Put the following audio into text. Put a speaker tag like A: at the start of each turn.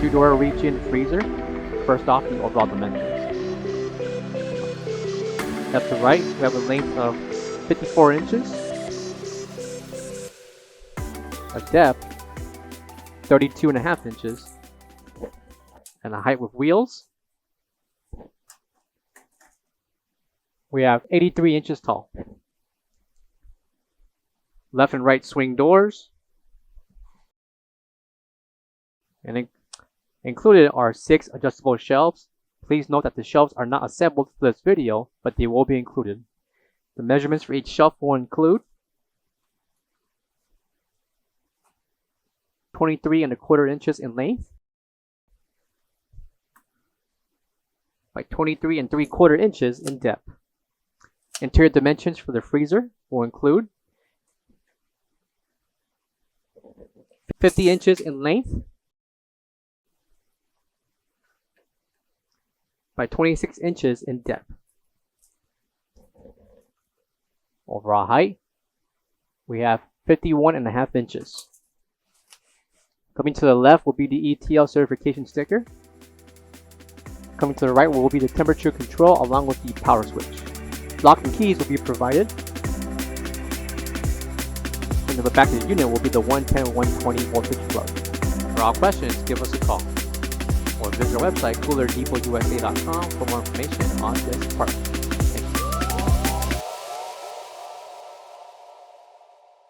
A: 2-door reach-in freezer. First off, the overall dimensions. Left to right, we have a length of 54 inches, a depth 32.5 inches, and a height with wheels we have 83 inches tall. Left and right swing doors, and included are 6 adjustable shelves. Please note that the shelves are not assembled for this video, but they will be included. The measurements for each shelf will include 23.25 inches in length by 23.75 inches in depth. Interior dimensions for the freezer will include 50 inches in length by 26 inches in depth. Overall height, we have 51.5 inches. Coming to the left will be the ETL certification sticker. Coming to the right will be the temperature control along with the power switch. Lock and keys will be provided. And to the back of the unit will be the 110/120 voltage plug. For all questions, give us a call or visit our website coolerdepotUSA.com for more information on this part.